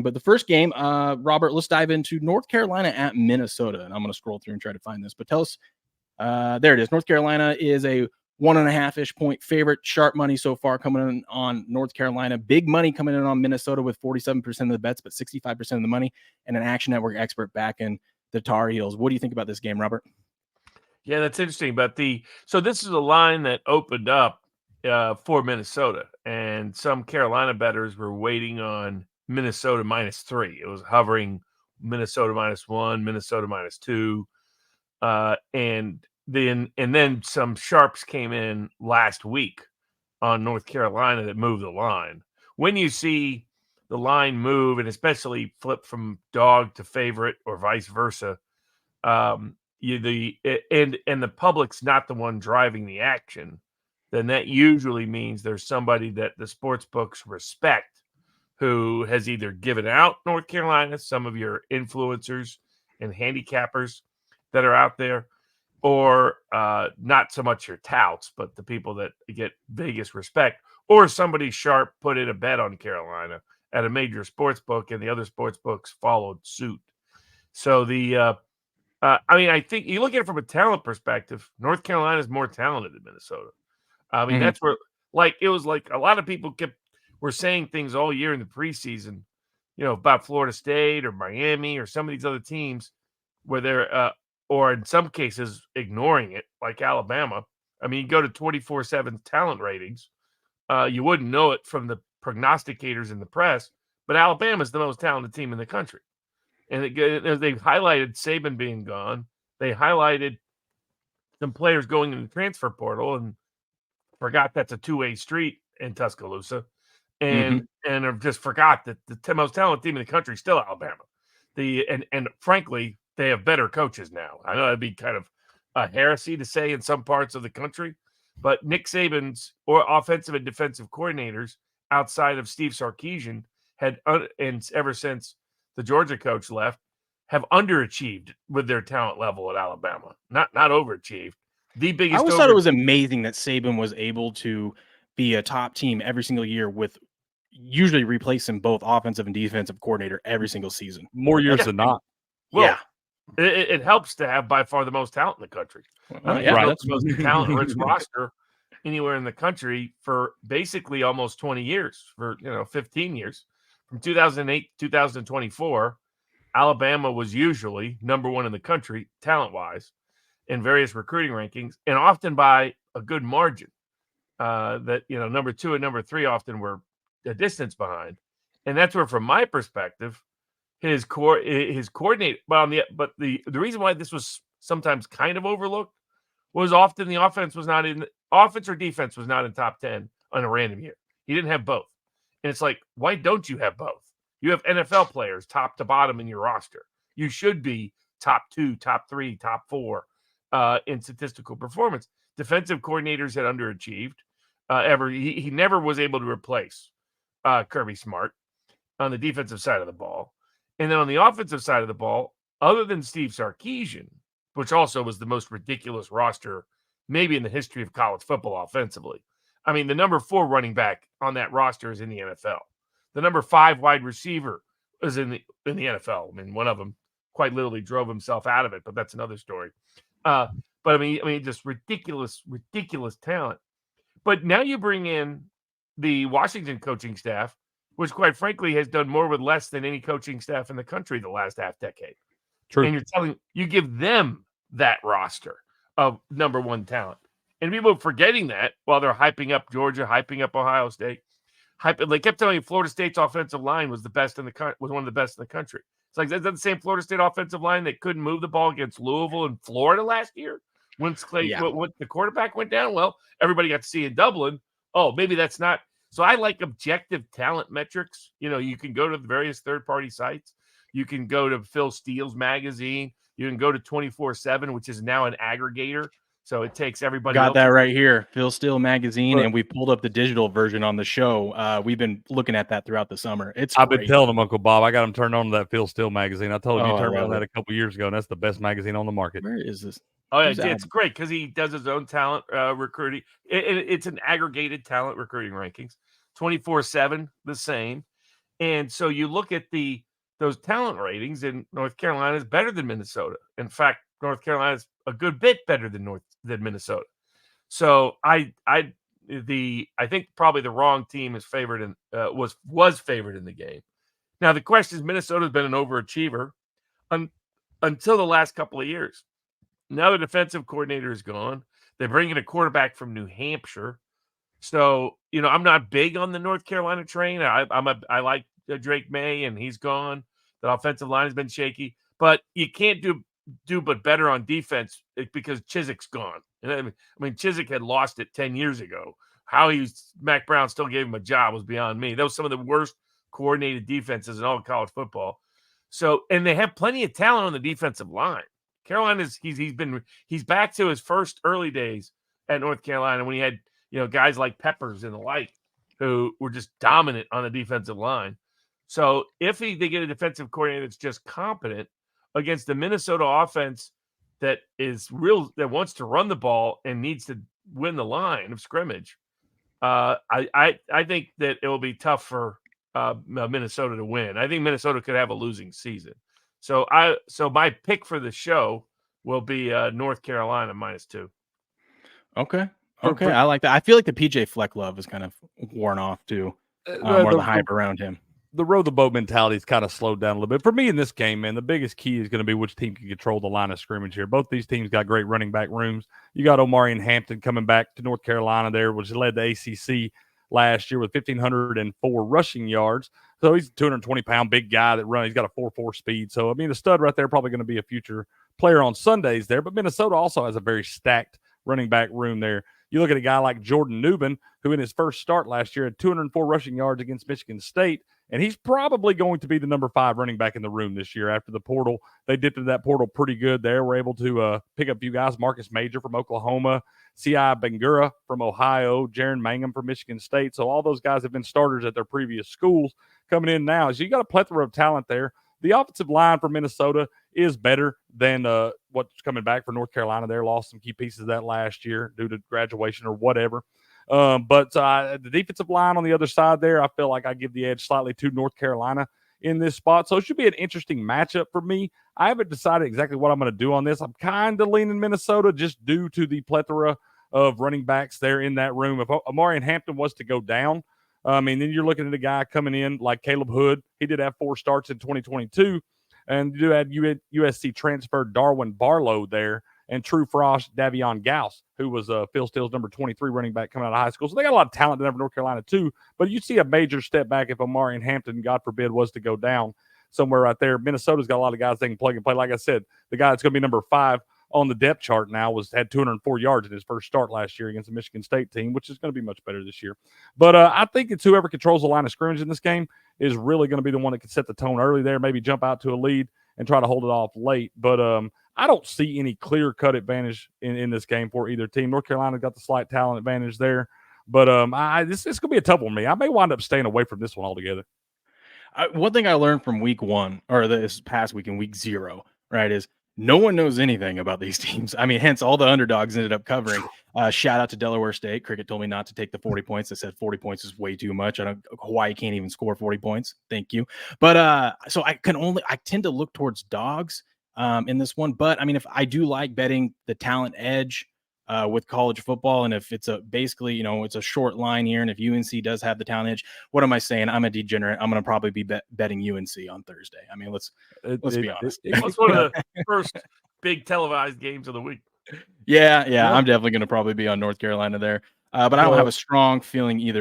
But the first game, Robert, let's dive into North Carolina at Minnesota. And I'm going to scroll through and try to find this. But tell us, there it is. North Carolina is a 1.5-ish point favorite. Sharp money so far coming in on North Carolina. Big money coming in on Minnesota with 47% of the bets, but 65% of the money. And an Action Network expert backing the Tar Heels. What do you think about this game, Robert? Yeah, that's interesting. But so this is a line that opened up for Minnesota, and some Carolina bettors were waiting on Minnesota -3. It was hovering Minnesota -1, Minnesota -2, and then some sharps came in last week on North Carolina that moved the line. When you see the line move, and especially flip from dog to favorite or vice versa, and the public's not the one driving the action, then that usually means there's somebody that the sports books respect who has either given out North Carolina, some of your influencers and handicappers that are out there, or not so much your touts, but the people that get biggest respect, or somebody sharp put in a bet on Carolina at a major sports book, and the other sports books followed suit. So I think you look at it from a talent perspective, North Carolina is more talented than Minnesota. I mean, that's where, it was like a lot of people were saying things all year in the preseason, about Florida State or Miami or some of these other teams where they're, or in some cases, ignoring it, like Alabama. I mean, you go to 24/7 talent ratings, you wouldn't know it from the prognosticators in the press, but Alabama's the most talented team in the country. And they highlighted Saban being gone. They highlighted some players going in the transfer portal and forgot that's a two-way street in Tuscaloosa, and have just forgot that the most talented team in the country is still Alabama. And frankly, they have better coaches now. I know that'd be kind of a heresy to say in some parts of the country, but Nick Saban's or offensive and defensive coordinators outside of Steve Sarkisian and ever since the Georgia coach left, have underachieved with their talent level at Alabama, not overachieved. The biggest. I always thought it was amazing that Saban was able to be a top team every single year with usually replacing both offensive and defensive coordinator every single season. More years than not. Well, yeah. It helps to have by far the most talent in the country. That's the most talent-rich roster anywhere in the country for basically almost 20 years, for 15 years. From 2008 to 2024, Alabama was usually number one in the country, talent-wise, in various recruiting rankings, and often by a good margin. That number 2 and number 3 often were a distance behind, and that's where, from my perspective, his coordinator. But the reason why this was sometimes kind of overlooked was often the offense or defense was not in top 10 on a random year. He didn't have both, and it's like, why don't you have both? You have NFL players top to bottom in your roster. You should be top 2, top 3, top 4 in statistical performance. Defensive coordinators had underachieved. He never was able to replace Kirby Smart on the defensive side of the ball. And then on the offensive side of the ball, other than Steve Sarkisian, which also was the most ridiculous roster maybe in the history of college football offensively. I mean, the number 4 running back on that roster is in the NFL. The number 5 wide receiver is in the NFL. I mean, one of them quite literally drove himself out of it, but that's another story. But I mean, just ridiculous talent. But now you bring in the Washington coaching staff, which quite frankly has done more with less than any coaching staff in the country the last half decade. True. And you give them that roster of number 1 talent. And people are forgetting that while they're hyping up Georgia, hyping up Ohio State. They kept telling you Florida State's offensive line was was one of the best in the country. It's like, that's the same Florida State offensive line that couldn't move the ball against Louisville and Florida last year when the quarterback went down. Well, everybody got to see in Dublin. Oh, maybe that's not. So I like objective talent metrics. You can go to the various third-party sites. You can go to Phil Steele's magazine. You can go to 24/7, which is now an aggregator. So it takes everybody. Got that right here, Phil Steele magazine, and we pulled up the digital version on the show. We've been looking at that throughout the summer. I've been telling him, Uncle Bob, I got him turned on to that Phil Steele magazine. I told him you turned me on that a couple years ago, and that's the best magazine on the market. Where is this? Oh, yeah, it's great because he does his own talent recruiting. It's an aggregated talent recruiting rankings. 24/7, the same. And so you look at those talent ratings, and North Carolina is better than Minnesota. In fact, North Carolina is a good bit better than Minnesota. So I think probably the wrong team is favored and was favored in the game. Now the question is, Minnesota's been an overachiever until the last couple of years. Now the defensive coordinator is gone. They're bringing a quarterback from New Hampshire. So, I'm not big on the North Carolina train. I like Drake Maye, and he's gone. The offensive line has been shaky, but you can't do but better on defense because Chiswick's gone. And I mean, Chiswick had lost it 10 years ago. How Mac Brown still gave him a job was beyond me. That was some of the worst coordinated defenses in all of college football. So, and they have plenty of talent on the defensive line. Carolina's he's back to his first early days at North Carolina when he had guys like Peppers and the like who were just dominant on the defensive line. So if they get a defensive coordinator that's just competent against the Minnesota offense that wants to run the ball and needs to win the line of scrimmage, I think that it will be tough for Minnesota to win. I think Minnesota could have a losing season. So my pick for the show will be North Carolina -2. Okay. I like that. I feel like the PJ Fleck love is kind of worn off too. More of the hype around him. The row the boat mentality is kind of slowed down a little bit. For me in this game, man, the biggest key is going to be which team can control the line of scrimmage here. Both these teams got great running back rooms. You got Omarion Hampton coming back to North Carolina there, which led the ACC last year with 1,504 rushing yards. So he's a 220-pound big guy that runs. He's got a 4.4 speed. So, I mean, the stud right there, probably going to be a future player on Sundays there. But Minnesota also has a very stacked running back room there. You look at a guy like Jordan Newman, who in his first start last year had 204 rushing yards against Michigan State, and he's probably going to be the number 5 running back in the room this year after the portal. They dipped into that portal pretty good there. We're able to pick up a few guys, Marcus Major from Oklahoma, C.I. Bangura from Ohio, Jaron Mangum from Michigan State. So all those guys have been starters at their previous schools coming in now. So you got a plethora of talent there. The offensive line for Minnesota is better than what's coming back for North Carolina. They lost some key pieces of that last year due to graduation or whatever. But the defensive line on the other side there, I feel like I give the edge slightly to North Carolina in this spot. So it should be an interesting matchup for me. I haven't decided exactly what I'm going to do on this. I'm kind of leaning Minnesota just due to the plethora of running backs there in that room. If Omarion Hampton was to go down, then you're looking at a guy coming in like Caleb Hood. He did have 4 starts in 2022. And you had USC transferred Darwin Barlow there and True Frost Davion Gauss, who was Phil Steele's number 23 running back coming out of high school. So they got a lot of talent in North Carolina too. But you see a major step back if Omarion Hampton, God forbid, was to go down somewhere right there. Minnesota's got a lot of guys they can plug and play. Like I said, the guy that's going to be number 5 on the depth chart now had 204 yards in his first start last year against the Michigan State team, which is going to be much better this year. But I think it's whoever controls the line of scrimmage in this game is really going to be the one that can set the tone early there, maybe jump out to a lead and try to hold it off late. But I don't see any clear-cut advantage in this game for either team. North Carolina got the slight talent advantage there. But this is going to be a tough one for me. I may wind up staying away from this one altogether. One thing I learned from week 1, or this past week in week 0, right, is no one knows anything about these teams. I mean, hence all the underdogs ended up covering. Shout out to Delaware State. Cricket told me not to take the 40 points. They said 40 points is way too much. Hawaii can't even score 40 points. Thank you. But so I tend to look towards dogs in this one. But I mean, if I do like betting the talent edge with college football, and if it's basically, it's a short line here, and if UNC does have the talent edge, what am I saying? I'm a degenerate. I'm going to probably be betting UNC on Thursday. I mean, let's be honest. It's one of the first big televised games of the week. Yeah. I'm definitely going to probably be on North Carolina there. But I don't have a strong feeling either